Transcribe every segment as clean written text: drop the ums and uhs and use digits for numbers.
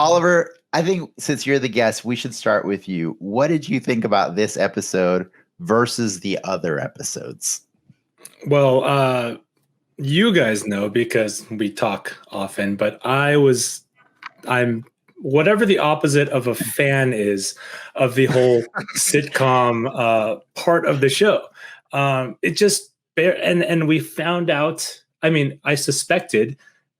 Oliver, I think since you're the guest, we should start with you. What did you think about this episode versus the other episodes? Well, you guys know because we talk often, but I'm whatever the opposite of a fan is of the whole sitcom part of the show. It just and we found out. I mean, I suspected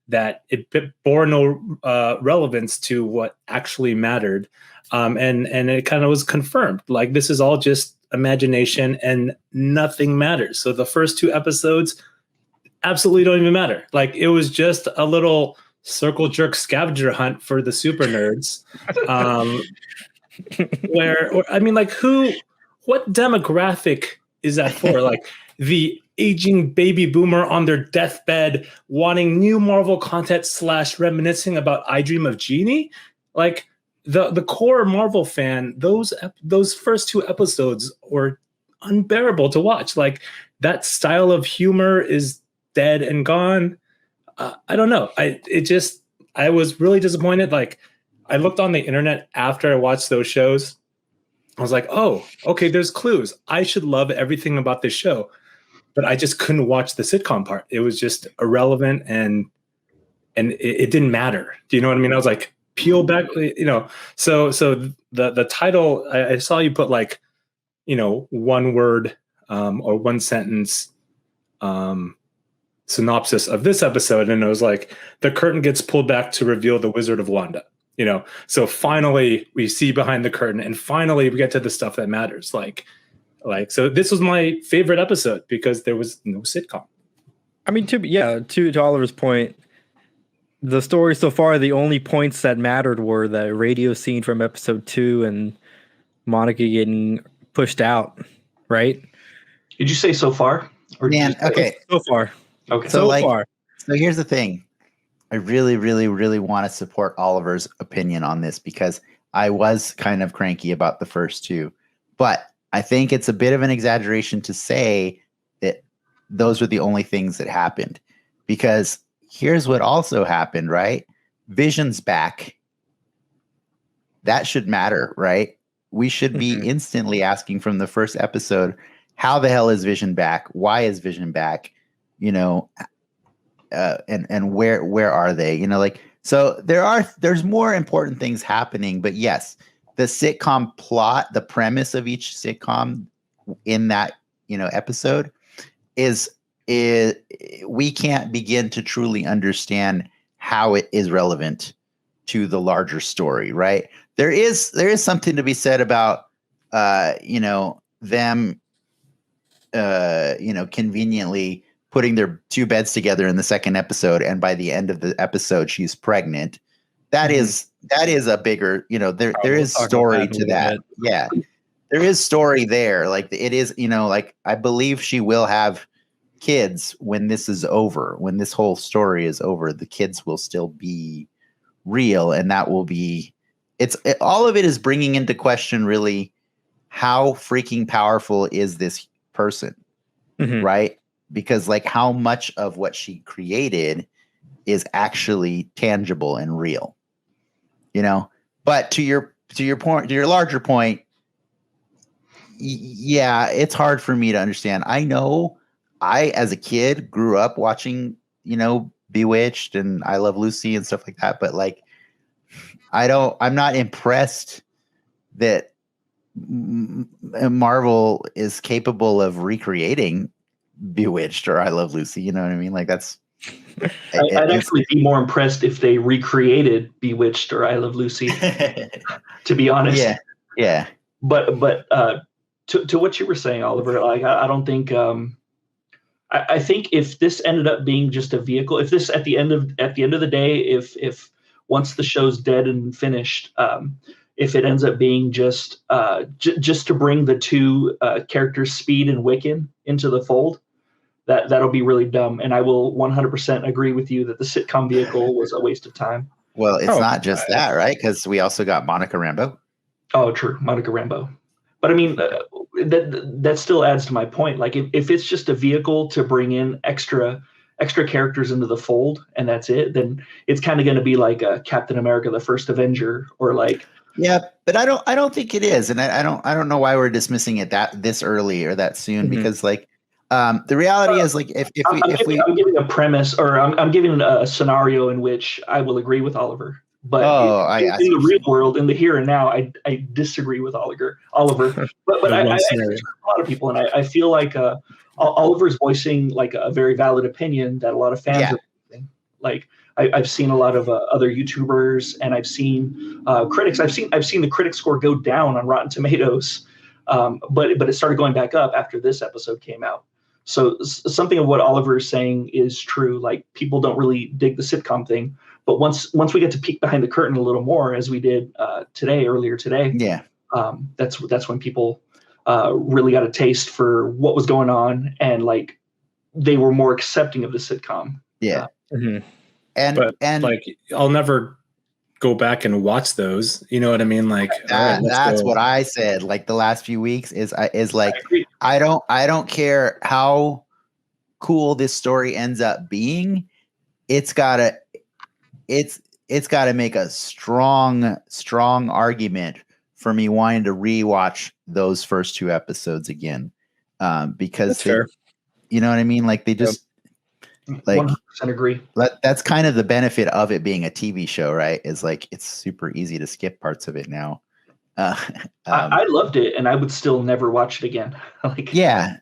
that it bore no relevance to what actually mattered, and it kind of was confirmed. Like, this is all just imagination, and nothing matters. So the first 2 episodes absolutely don't even matter. Like, it was just a little circle jerk scavenger hunt for the super nerds. What demographic is that for? Like, the aging baby boomer on their deathbed wanting new Marvel content / reminiscing about I Dream of Jeannie? Like, the core Marvel fan, those first 2 episodes were unbearable to watch. Like, that style of humor is dead and gone. I don't know. I was really disappointed. Like, I looked on the internet after I watched those shows. I was like, oh, okay, there's clues. I should love everything about this show. But I just couldn't watch the sitcom part. It was just irrelevant and it didn't matter. Do you know what I mean? I was like, peel back, So the title, I saw you put like, one word or one sentence synopsis of this episode, and it was like, the curtain gets pulled back to reveal the Wizard of Wanda. So finally we see behind the curtain, and finally we get to the stuff that matters. So this was my favorite episode because there was no sitcom. I mean, to Oliver's point, the story so far, the only points that mattered were the radio scene from episode 2 and Monica getting pushed out, right? Did you say so far? Okay. So far. Okay. So here's the thing. I really, really, really want to support Oliver's opinion on this because I was kind of cranky about the first 2. But I think it's a bit of an exaggeration to say that those were the only things that happened, because here's what also happened, right? Vision's back. That should matter, right? We should be instantly asking from the first episode, how the hell is Vision back? Why is Vision back? And where are they? So there's more important things happening, but yes, the sitcom plot, the premise of each sitcom in that, episode is we can't begin to truly understand how it is relevant to the larger story, right? There is something to be said about, them, conveniently putting their 2 beds together in the second episode, and by the end of the episode, she's pregnant. That is a bigger, there is story to that. Yeah. There is story there. Like, it is, I believe she will have kids when this is over, when this whole story is over. The kids will still be real, and that will be, all of it is bringing into question really how freaking powerful is this person, right? Because like, how much of what she created is actually tangible and real, but to your point, to your larger point, yeah, it's hard for me to understand. I know I, as a kid, grew up watching, Bewitched and I Love Lucy and stuff like that, but like, I'm not impressed that Marvel is capable of recreating Bewitched or I Love Lucy. You know what I mean? Like, that's. I'd actually be more impressed if they recreated Bewitched or I Love Lucy. To be honest. Yeah. But to what you were saying, Oliver, like, I don't think. I think if this ended up being just a vehicle, if this at the end of the day, if once the show's dead and finished, if it ends up being just to bring the 2 characters, Speed and Wiccan, into the fold, that'll be really dumb. And I will 100% agree with you that the sitcom vehicle was a waste of time. Well, it's not just that, right? Because we also got Monica Rambeau. Oh, true, Monica Rambeau. But I mean, that still adds to my point. Like, if it's just a vehicle to bring in extra extra characters into the fold and that's it, then it's kind of going to be like a Captain America: The First Avenger, or like. Yeah, but I don't think it is, and I don't know why we're dismissing it this early or that soon, because like the reality is like if I'm giving a premise, or I'm giving a scenario in which I will agree with Oliver. But in the real world, in the here and now, I disagree with Oliver. But I a lot of people, and I feel like Oliver's voicing like a very valid opinion that a lot of fans are voicing. Like I've seen a lot of other YouTubers, and I've seen critics. I've seen the critic score go down on Rotten Tomatoes, but it started going back up after this episode came out. So something of what Oliver is saying is true. Like, people don't really dig the sitcom thing. But once we get to peek behind the curtain a little more, as we did earlier today, that's when people really got a taste for what was going on, and like they were more accepting of the sitcom. Yeah, and like I'll never go back and watch those. You know what I mean? Like that's what I said. Like the last few weeks is like I don't care how cool this story ends up being. It's gotta make a strong argument for me wanting to rewatch those first 2 episodes again, because you know what I mean? Like they just like 100% agree. That's kind of the benefit of it being a TV show, right? Is like it's super easy to skip parts of it now. I loved it, and I would still never watch it again. Yeah.